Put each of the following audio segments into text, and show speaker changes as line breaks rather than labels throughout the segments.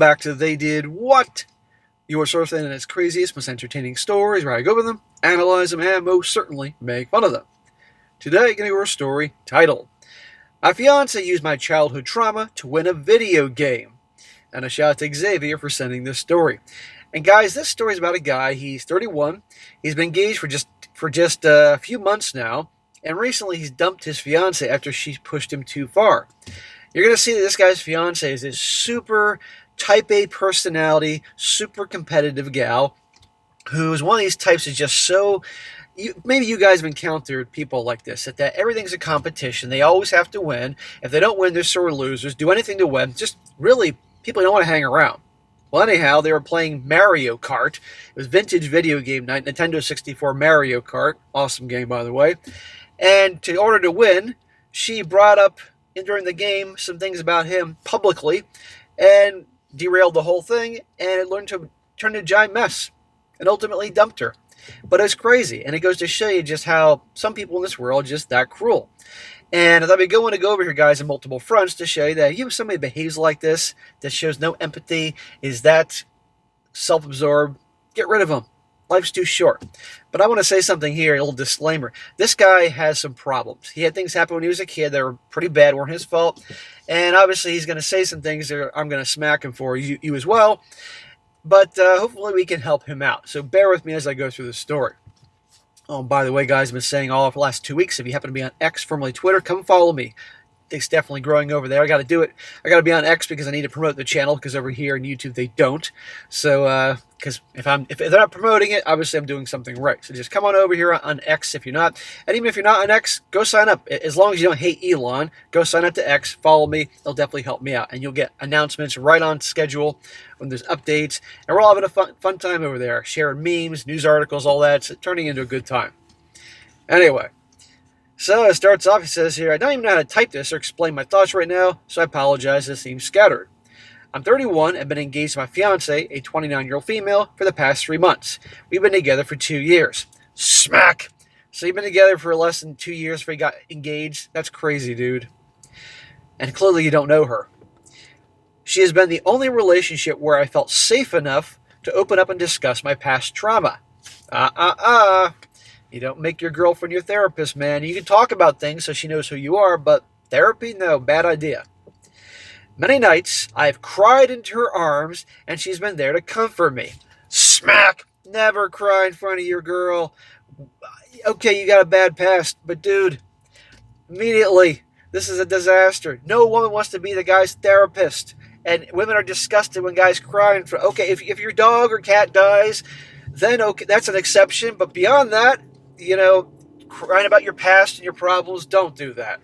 back to They Did What? Your source in its craziest, most entertaining stories where I go over them, analyze them, and most certainly make fun of them. Today, going to go a story titled, My Fiancé Used My Childhood Trauma to Win a Video Game. And a shout out to Xavier for sending this story. And guys, this story is about a guy, he's 31, he's been engaged for just a few months now, and recently he's dumped his fiancée after she pushed him too far. You're going to see that this guy's fiancée is this super type A personality, super competitive gal, who's one of these types is just so... maybe you guys have encountered people like this, that everything's a competition. They always have to win. If they don't win, they're sore losers. Do anything to win. Just really, people don't want to hang around. Well, anyhow, they were playing Mario Kart. It was vintage video game night, Nintendo 64 Mario Kart. Awesome game, by the way. And in order to win, she brought up during the game some things about him publicly and derailed the whole thing, and it turned into a giant mess and ultimately dumped her. But it's crazy, and it goes to show you just how some people in this world are just that cruel. And I thought we'd go over here, guys, on multiple fronts to show you that if somebody behaves like this, that shows no empathy, is that self-absorbed, get rid of them. Life's too short. But I want to say something here, a little disclaimer. This guy has some problems. He had things happen when he was a kid that were pretty bad, weren't his fault. And obviously he's going to say some things that I'm going to smack him for, you as well. But hopefully we can help him out. So bear with me as I go through the story. Oh, by the way, guys, I've been saying all of the last 2 weeks, if you happen to be on X, formerly Twitter, come follow me. It's definitely growing over there. I got to do it. I got to be on X because I need to promote the channel, because over here on YouTube they don't. So, because if they're not promoting it, obviously I'm doing something right. So just come on over here on X if you're not. And even if you're not on X, go sign up. As long as you don't hate Elon, go sign up to X, follow me. It'll definitely help me out. And you'll get announcements right on schedule when there's updates. And we're all having a fun time over there, sharing memes, news articles, all that. It's turning into a good time. Anyway. So it starts off, he says here, I don't even know how to type this or explain my thoughts right now, so I apologize, this seems scattered. I'm 31 and been engaged to my fiancée, a 29-year-old female, for the past 3 months. We've been together for 2 years. Smack! So you've been together for less than 2 years before you got engaged? That's crazy, dude. And clearly you don't know her. She has been the only relationship where I felt safe enough to open up and discuss my past trauma. You don't make your girlfriend your therapist, man. You can talk about things so she knows who you are, but therapy? No, bad idea. Many nights, I've cried into her arms, and she's been there to comfort me. Smack! Never cry in front of your girl. Okay, you got a bad past, but dude, immediately, this is a disaster. No woman wants to be the guy's therapist, and women are disgusted when guys cry. Okay, if your dog or cat dies, then okay, that's an exception, but beyond that, crying about your past and your problems, don't do that.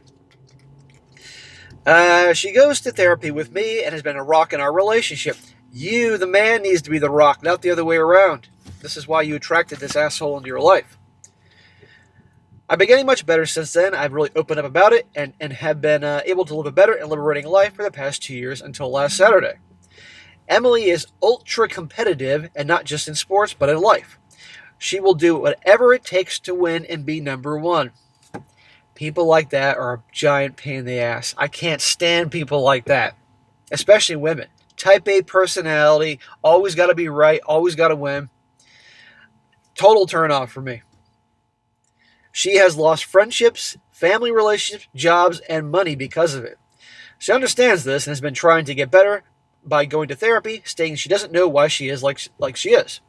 She goes to therapy with me and has been a rock in our relationship. You, the man, needs to be the rock, not the other way around. This is why you attracted this asshole into your life. I've been getting much better since then. I've really opened up about it and have been able to live a better and liberating life for the past 2 years until last Saturday. Emily is ultra competitive, and not just in sports, but in life. She will do whatever it takes to win and be number one. People like that are a giant pain in the ass. I can't stand people like that, especially women. Type A personality, always got to be right, always got to win. Total turnoff for me. She has lost friendships, family relationships, jobs, and money because of it. She understands this and has been trying to get better by going to therapy, stating she doesn't know why she is like she is.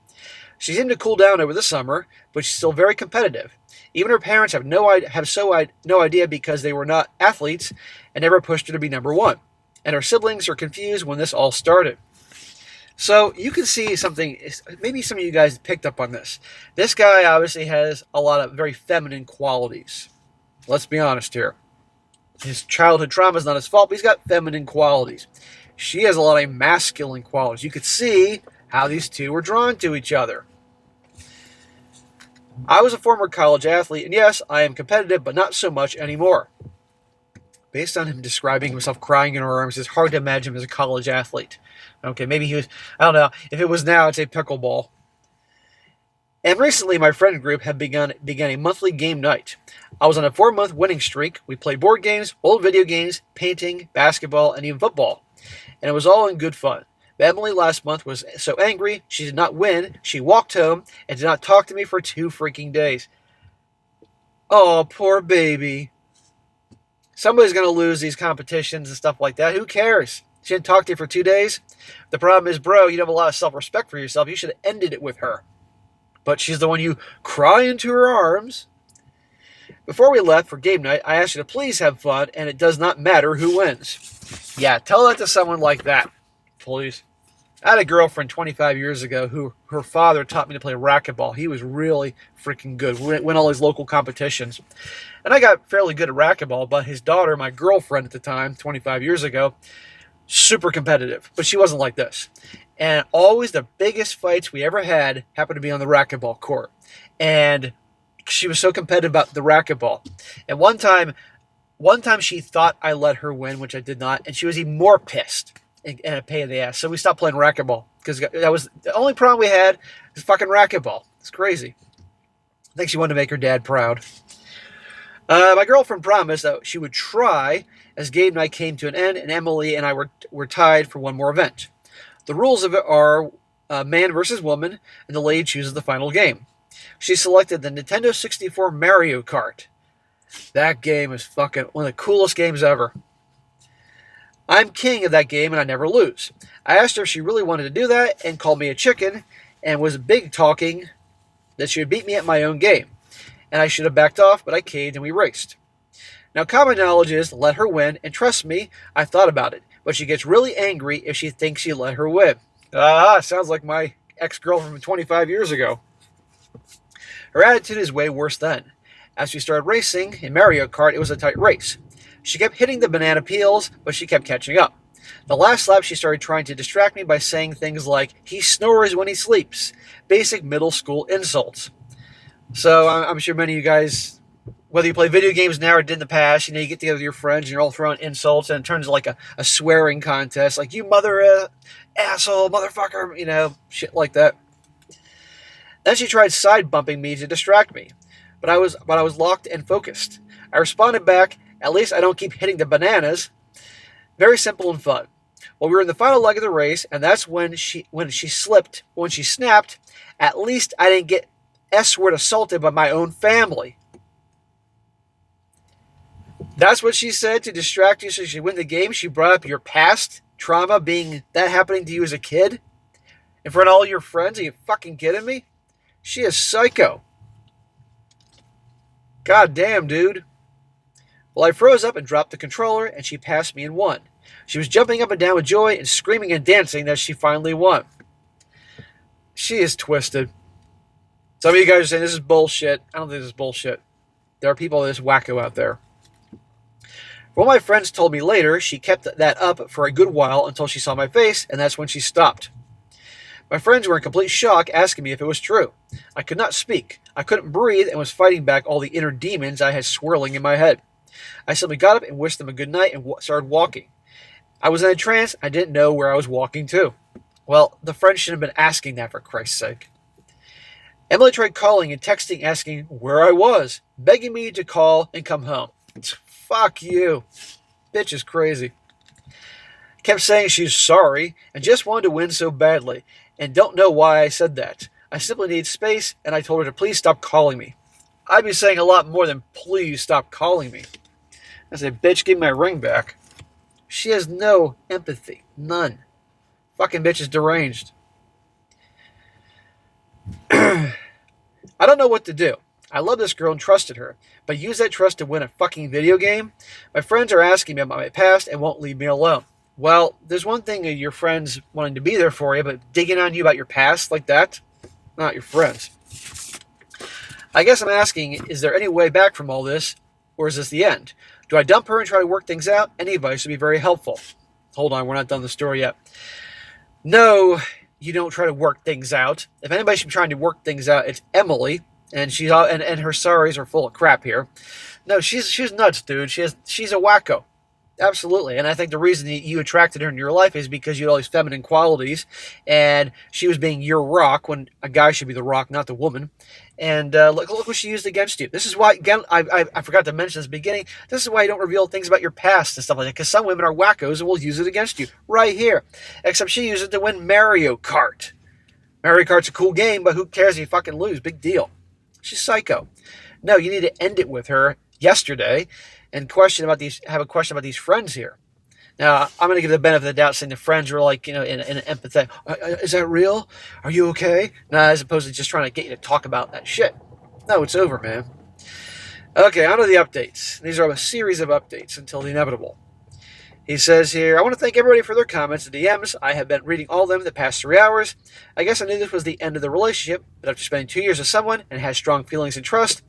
She seemed to cool down over the summer, but she's still very competitive. Even her parents have no idea because they were not athletes and never pushed her to be number one. And her siblings are confused when this all started. So you can see something, maybe some of you guys picked up on this. This guy obviously has a lot of very feminine qualities. Let's be honest here. His childhood trauma is not his fault, but he's got feminine qualities. She has a lot of masculine qualities. You could see how these two were drawn to each other. I was a former college athlete, and yes, I am competitive, but not so much anymore. Based on him describing himself crying in her arms, it's hard to imagine him as a college athlete. Okay, maybe he was, I don't know. If it was now, I'd say pickleball. And recently, my friend group had begun a monthly game night. I was on a 4-month winning streak. We played board games, old video games, painting, basketball, and even football. And it was all in good fun. But Emily last month was so angry she did not win. She walked home and did not talk to me for 2 freaking days. Oh, poor baby. Somebody's going to lose these competitions and stuff like that. Who cares? She didn't talk to you for 2 days. The problem is, bro, you have a lot of self-respect for yourself. You should have ended it with her. But she's the one you cry into her arms. Before we left for game night, I asked you to please have fun, and it does not matter who wins. Yeah, tell that to someone like that, please. I had a girlfriend 25 years ago who her father taught me to play racquetball. He was really freaking good. We win all these local competitions. And I got fairly good at racquetball, but his daughter, my girlfriend at the time, 25 years ago, super competitive. But she wasn't like this. And always the biggest fights we ever had happened to be on the racquetball court. And she was so competitive about the racquetball. And one time she thought I let her win, which I did not, and she was even more pissed and a pain in the ass. So we stopped playing racquetball because that was the only problem we had was fucking racquetball. It's crazy. I think she wanted to make her dad proud. My girlfriend promised that she would try as game night came to an end, and Emily and I were tied for one more event. The rules of it are man versus woman, and the lady chooses the final game. She selected the Nintendo 64 Mario Kart. That game is fucking one of the coolest games ever. I'm king of that game and I never lose. I asked her if she really wanted to do that and called me a chicken and was big talking that she would beat me at my own game. And I should have backed off, but I caved and we raced. Now common knowledge is let her win, and trust me, I thought about it. But she gets really angry if she thinks she let her win. Sounds like my ex-girlfriend from 25 years ago. Her attitude is way worse then. As we started racing in Mario Kart, it was a tight race. She kept hitting the banana peels, but she kept catching up. The last lap, she started trying to distract me by saying things like, he snores when he sleeps. Basic middle school insults. So I'm sure many of you guys, whether you play video games now or did in the past, you get together with your friends and you're all throwing insults and it turns into like a swearing contest. Like, you mother asshole, motherfucker, shit like that. Then she tried side bumping me to distract me. But I was locked and focused. I responded back, at least I don't keep hitting the bananas. Very simple and fun. Well, we were in the final leg of the race, and that's when she snapped, at least I didn't get S-word assaulted by my own family. That's what she said to distract you so she win the game. She brought up your past trauma being that happening to you as a kid in front of all your friends. Are you fucking kidding me? She is psycho. God damn, dude. Well, I froze up and dropped the controller, and she passed me and won. She was jumping up and down with joy and screaming and dancing that she finally won. She is twisted. Some of you guys are saying this is bullshit. I don't think this is bullshit. There are people that is wacko out there. Well, my friends told me later she kept that up for a good while until she saw my face, and that's when she stopped. My friends were in complete shock, asking me if it was true. I could not speak. I couldn't breathe and was fighting back all the inner demons I had swirling in my head. I simply got up and wished them a good night and started walking. I was in a trance. I didn't know where I was walking to. Well, the friends should have been asking that, for Christ's sake. Emily tried calling and texting, asking where I was, begging me to call and come home. Fuck you. Bitch is crazy. Kept saying she's sorry and just wanted to win so badly, and don't know why I said that. I simply need space, and I told her to please stop calling me. I'd be saying a lot more than please stop calling me. I said, bitch, give me my ring back. She has no empathy. None. Fucking bitch is deranged. I don't know what to do. I love this girl and trusted her, but use that trust to win a fucking video game? My friends are asking me about my past and won't leave me alone. Well, there's one thing of your friends wanting to be there for you, but digging on you about your past like that, not your friends. I guess I'm asking, is there any way back from all this, or is this the end? Do I dump her and try to work things out? Any advice would be very helpful. Hold on, we're not done the story yet. No, you don't try to work things out. If anybody should be trying to work things out, it's Emily, and she's and her sorries are full of crap here. No, she's nuts, dude. She's a wacko. Absolutely. And I think the reason that you attracted her in your life is because you had all these feminine qualities, and she was being your rock when a guy should be the rock, not the woman. And look what she used against you. This is why, again, I forgot to mention this at the beginning. This is why you don't reveal things about your past and stuff like that, because some women are wackos and will use it against you right here. Except she used it to win Mario Kart. Mario Kart's a cool game, but who cares if you fucking lose? Big deal. She's psycho. No, you need to end it with her yesterday and have a question about these friends here. Now, I'm going to give the benefit of the doubt, saying the friends were like, in an empathetic, is that real? Are you okay? Nah, as opposed to just trying to get you to talk about that shit. No, it's over, man. Okay, on to the updates. These are a series of updates until the inevitable. He says here, I want to thank everybody for their comments and DMs. I have been reading all of them the past 3 hours. I guess I knew this was the end of the relationship, but after spending 2 years with someone and has strong feelings and trust,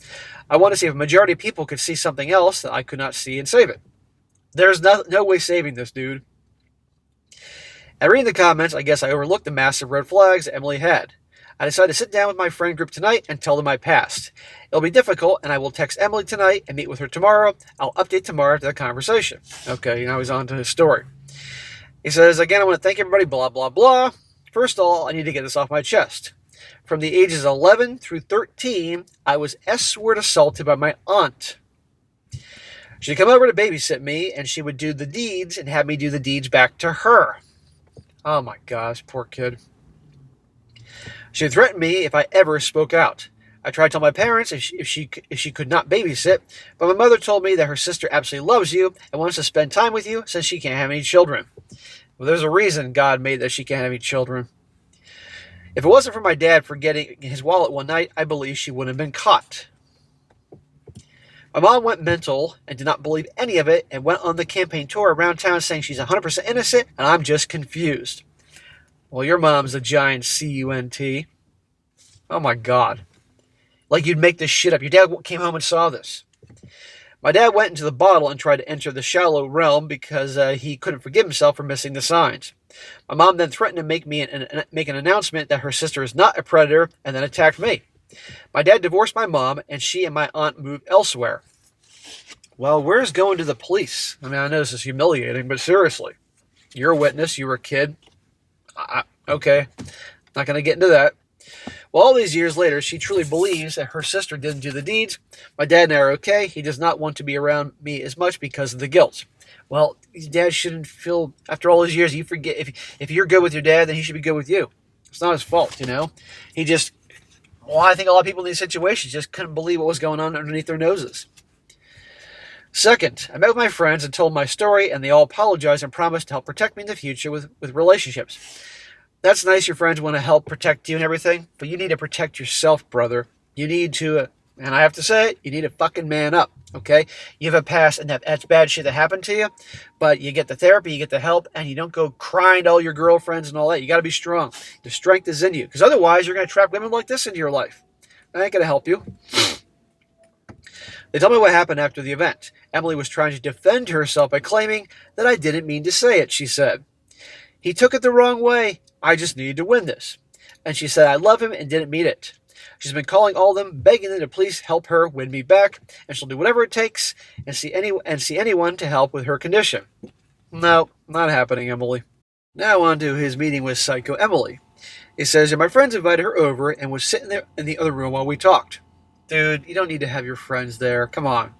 I want to see if a majority of people could see something else that I could not see and save it. There's no way saving this, dude. And reading the comments, I guess I overlooked the massive red flags Emily had. I decided to sit down with my friend group tonight and tell them my past. It'll be difficult, and I will text Emily tonight and meet with her tomorrow. I'll update tomorrow to the conversation. Okay, now he's on to his story. He says, again, I want to thank everybody, blah, blah, blah. First of all, I need to get this off my chest. From the ages 11 through 13, I was S-word assaulted by my aunt. She'd come over to babysit me, and she would do the deeds and have me do the deeds back to her. Oh my gosh, poor kid. She would threaten me if I ever spoke out. I tried to tell my parents if she could not babysit, but my mother told me that her sister absolutely loves you and wants to spend time with you since she can't have any children. Well, there's a reason God made that she can't have any children. If it wasn't for my dad forgetting his wallet one night, I believe she wouldn't have been caught. My mom went mental and did not believe any of it and went on the campaign tour around town saying she's 100% innocent and I'm just confused. Well, your mom's a giant C-U-N-T. Oh my God. Like you'd make this shit up. Your dad came home and saw this. My dad went into the bottle and tried to enter the shallow realm because he couldn't forgive himself for missing the signs. My mom then threatened to make an announcement that her sister is not a predator and then attacked me. My dad divorced my mom and she and my aunt moved elsewhere. Well, where's going to the police? I mean, I know this is humiliating, but seriously. You're a witness. You were a kid. Okay. Not going to get into that. Well, all these years later, she truly believes that her sister didn't do the deeds. My dad and I are okay. He does not want to be around me as much because of the guilt. Well, his dad shouldn't feel, after all these years, you forget, if you're good with your dad, then he should be good with you. It's not his fault, He just, I think a lot of people in these situations just couldn't believe what was going on underneath their noses. Second, I met with my friends and told my story, and they all apologized and promised to help protect me in the future with relationships. That's nice, your friends want to help protect you and everything, but you need to protect yourself, brother. You need to, and I have to say it, you need to fucking man up, okay? You have a past, and that's bad shit that happened to you, but you get the therapy, you get the help, and you don't go crying to all your girlfriends and all that. You got to be strong. The strength is in you, because otherwise you're going to trap women like this into your life. That ain't going to help you. They told me what happened after the event. Emily was trying to defend herself by claiming that I didn't mean to say it, she said. He took it the wrong way. I just needed to win this. And she said I love him and didn't mean it. She's been calling all of them, begging them to please help her win me back, and she'll do whatever it takes and see anyone to help with her condition. No, not happening, Emily. Now on to his meeting with Psycho Emily. He says, my friends invited her over and was sitting there in the other room while we talked. Dude, you don't need to have your friends there. Come on.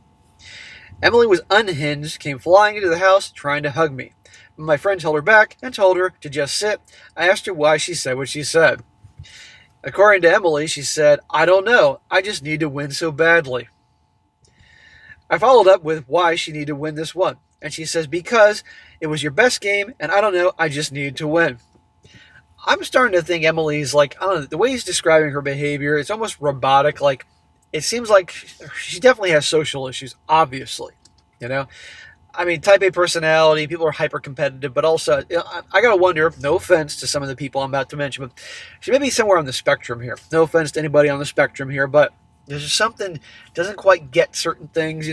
Emily was unhinged, came flying into the house, trying to hug me. My friend held her back and told her to just sit. I asked her why she said what she said. According to Emily, she said, I don't know. I just need to win so badly. I followed up with why she needed to win this one. And she says, because it was your best game, and I don't know, I just need to win. I'm starting to think Emily's like, I don't know, the way he's describing her behavior, it's almost robotic. Like, it seems like she definitely has social issues, obviously, I mean, type A personality, people are hyper-competitive, but also, I gotta wonder, no offense to some of the people I'm about to mention, but she may be somewhere on the spectrum here. No offense to anybody on the spectrum here, but there's just something, doesn't quite get certain things,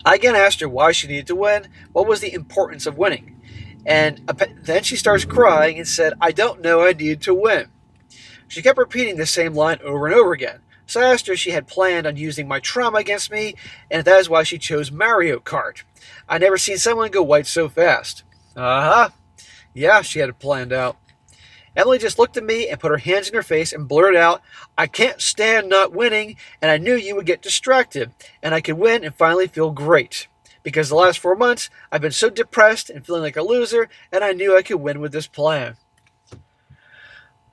I again asked her why she needed to win, what was the importance of winning, and then she starts crying and said, I don't know, I need to win. She kept repeating the same line over and over again. So I asked her if she had planned on using my trauma against me, and if that is why she chose Mario Kart. I never seen someone go white so fast. Uh-huh. Yeah, she had it planned out. Emily just looked at me and put her hands in her face and blurted out, I can't stand not winning, and I knew you would get distracted, and I could win and finally feel great. Because the last 4 months, I've been so depressed and feeling like a loser, and I knew I could win with this plan.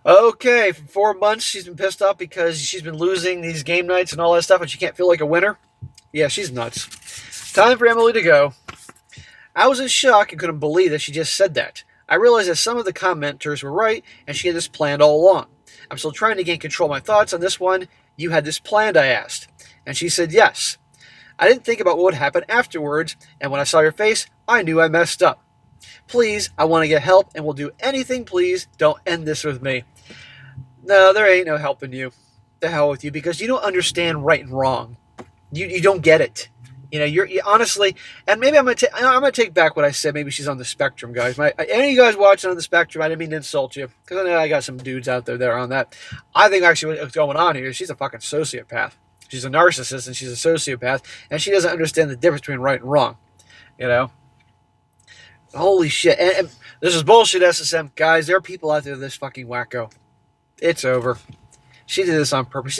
Okay, for 4 months, she's been pissed off because she's been losing these game nights and all that stuff, and she can't feel like a winner? Yeah, she's nuts. Time for Emily to go. I was in shock and couldn't believe that she just said that. I realized that some of the commenters were right, and she had this planned all along. I'm still trying to gain control of my thoughts on this one. You had this planned, I asked. And she said yes. I didn't think about what would happen afterwards, and when I saw your face, I knew I messed up. Please, I want to get help, and will do anything, please. Don't end this with me. No, there ain't no helping you. The hell with you, because you don't understand right and wrong. You don't get it. You know, you honestly, and maybe I'm gonna take back what I said. Maybe she's on the spectrum, guys. Any of you guys watching on the spectrum, I didn't mean to insult you, because I know I got some dudes out there that are on that. I think actually what's going on here is she's a fucking sociopath. She's a narcissist and she's a sociopath, and she doesn't understand the difference between right and wrong. You know, holy shit! And this is bullshit, SSM guys. There are people out there this fucking wacko. It's over. She did this on purpose.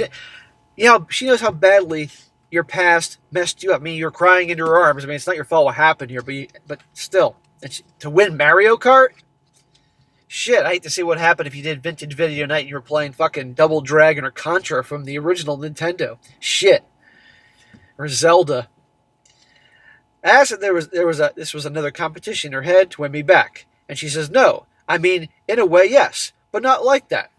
She knows how badly your past messed you up. I mean, you're crying into her arms. I mean, it's not your fault what happened here, but still. To win Mario Kart? Shit, I hate to see what happened if you did vintage video night and you were playing fucking Double Dragon or Contra from the original Nintendo. Shit. Or Zelda. I asked if this was another competition in her head to win me back. And she says, no. I mean, in a way, yes, but not like that.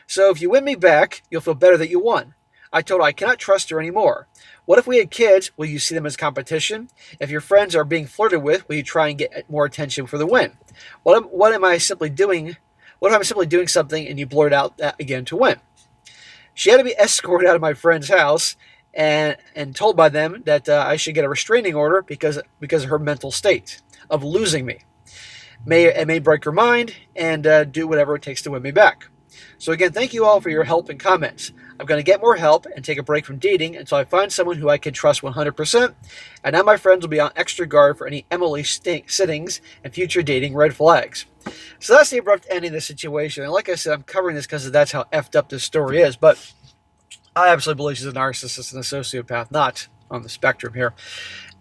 So if you win me back, you'll feel better that you won. I told her I cannot trust her anymore. What if we had kids? Will you see them as competition? If your friends are being flirted with, will you try and get more attention for the win? What am I simply doing? What if I'm simply doing something and you blurt out that again to win? She had to be escorted out of my friend's house and told by them that I should get a restraining order because of her mental state of losing me. It may break her mind and do whatever it takes to win me back. So again, thank you all for your help and comments. I'm going to get more help and take a break from dating until I find someone who I can trust 100%. And now my friends will be on extra guard for any Emily sittings and future dating red flags. So that's the abrupt ending of the situation. And like I said, I'm covering this because that's how effed up this story is. But I absolutely believe she's a narcissist and a sociopath, not on the spectrum here.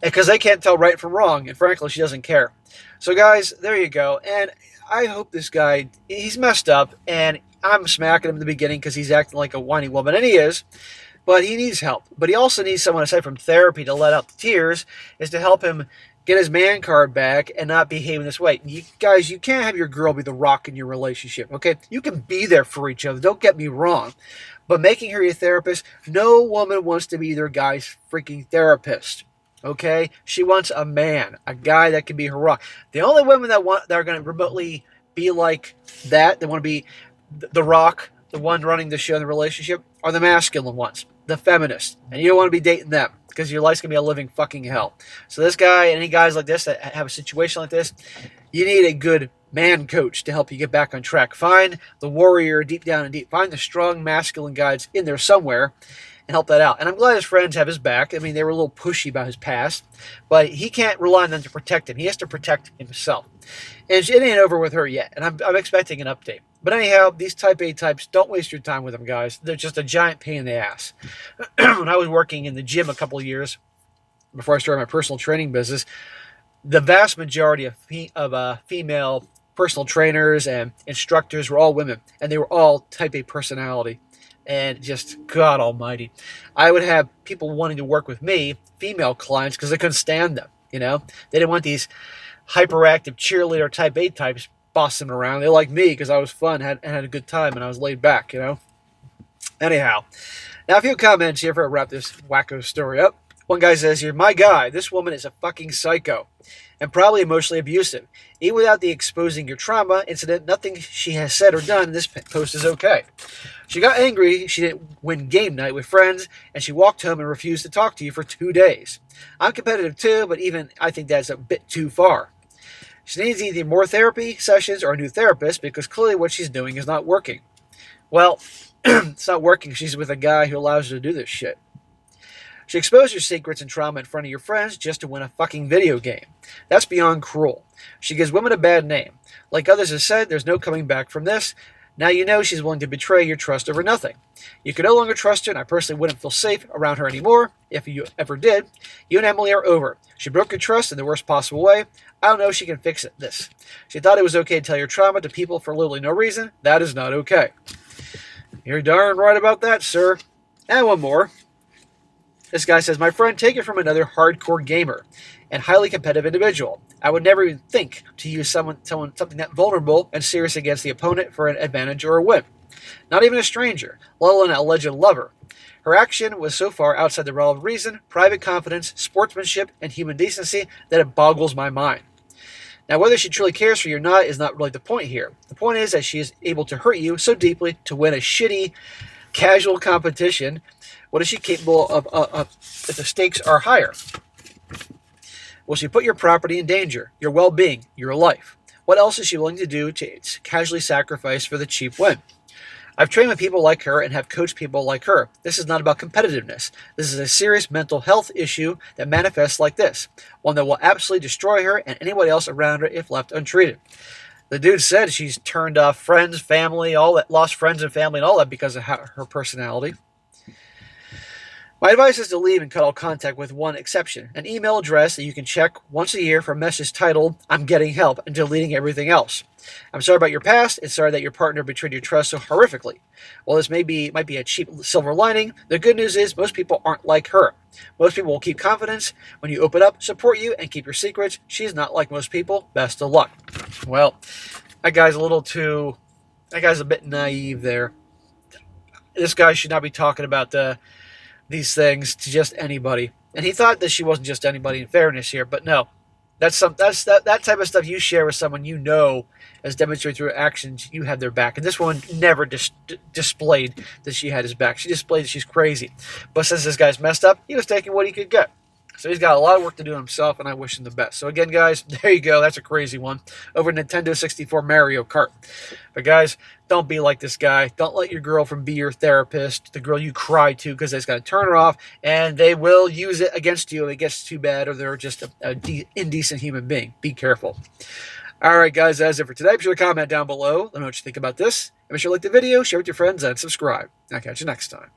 Because they can't tell right from wrong. And frankly, she doesn't care. So guys, there you go. And I hope this guy, he's messed up, and I'm smacking him in the beginning because he's acting like a whiny woman, and he is, but he needs help. But he also needs someone, aside from therapy, to let out the tears, is to help him get his man card back and not behave in this way. You guys, you can't have your girl be the rock in your relationship, okay? You can be there for each other, don't get me wrong, but making her your therapist, no woman wants to be their guy's freaking therapist. Okay, she wants a man, a guy that can be her rock. The only women that are going to remotely be like that, they want to be the rock, the one running the show in the relationship, are the masculine ones, the feminists. And you don't want to be dating them because your life's going to be a living fucking hell. So this guy and any guys like this that have a situation like this, you need a good man coach to help you get back on track. Find the warrior deep down and deep. Find the strong masculine guys in there somewhere and help that out. And I'm glad his friends have his back. I mean, they were a little pushy about his past, but he can't rely on them to protect him. He has to protect himself. And it ain't over with her yet, and I'm expecting an update. But anyhow, these type A types, don't waste your time with them, guys. They're just a giant pain in the ass. When I was working in the gym a couple of years before I started my personal training business, the vast majority of female personal trainers and instructors were all women, and they were all type A personality. And just, God almighty. I would have people wanting to work with me, female clients, because I couldn't stand them, you know? They didn't want these hyperactive cheerleader type A types bossing around. They liked me because I was fun and had a good time, and I was laid back, you know? Anyhow, now a few comments here before I wrap this wacko story up. One guy says here, my guy, this woman is a fucking psycho and probably emotionally abusive. Even without the exposing your trauma incident, nothing she has said or done in this post is okay. She got angry she didn't win game night with friends, and she walked home and refused to talk to you for 2 days. I'm competitive too, but even I think that's a bit too far. She needs either more therapy sessions or a new therapist because clearly what she's doing is not working. Well, It's not working. She's with a guy who allows her to do this shit. She exposed your secrets and trauma in front of your friends just to win a fucking video game. That's beyond cruel. She gives women a bad name. Like others have said, there's no coming back from this. Now you know she's willing to betray your trust over nothing. You can no longer trust her, and I personally wouldn't feel safe around her anymore, if you ever did. You and Emily are over. She broke your trust in the worst possible way. I don't know if she can fix this. She thought it was okay to tell your trauma to people for literally no reason. That is not okay. You're darn right about that, sir. And one more. This guy says, my friend, take it from another hardcore gamer and highly competitive individual. I would never even think to use something that vulnerable and serious against the opponent for an advantage or a win. Not even a stranger, let alone an alleged lover. Her action was so far outside the realm of reason, private confidence, sportsmanship, and human decency that it boggles my mind. Now, whether she truly cares for you or not is not really the point here. The point is that she is able to hurt you so deeply to win a shitty, casual competition. What is she capable of if the stakes are higher? Will she put your property in danger, your well-being, your life? What else is she willing to do to casually sacrifice for the cheap win? I've trained with people like her and have coached people like her. This is not about competitiveness. This is a serious mental health issue that manifests like this, one that will absolutely destroy her and anyone else around her if left untreated. The dude said she's turned off friends, family, all that, lost friends and family and all that because of her personality. My advice is to leave and cut all contact with one exception, an email address that you can check once a year for a message titled, I'm getting help, and deleting everything else. I'm sorry about your past, and sorry that your partner betrayed your trust so horrifically. While this might be a cheap silver lining, the good news is most people aren't like her. Most people will keep confidence when you open up, support you, and keep your secrets. She's not like most people. Best of luck. Well, that guy's a bit naive there. This guy should not be talking about these things to just anybody. And he thought that she wasn't just anybody, in fairness here, but no. That type of stuff you share with someone you know, as demonstrated through actions, you have their back. And this one never displayed that she had his back. She displayed that she's crazy. But since this guy's messed up, he was taking what he could get. So he's got a lot of work to do himself, and I wish him the best. So again, guys, there you go. That's a crazy one. Over Nintendo 64 Mario Kart. But guys, don't be like this guy. Don't let your girlfriend be your therapist, the girl you cry to, because it's going to turn her off, and they will use it against you if it gets too bad, or they're just an indecent human being. Be careful. All right, guys, that's it for today. Be sure to comment down below. Let me know what you think about this. And be sure to like the video, share with your friends, and subscribe. I'll catch you next time.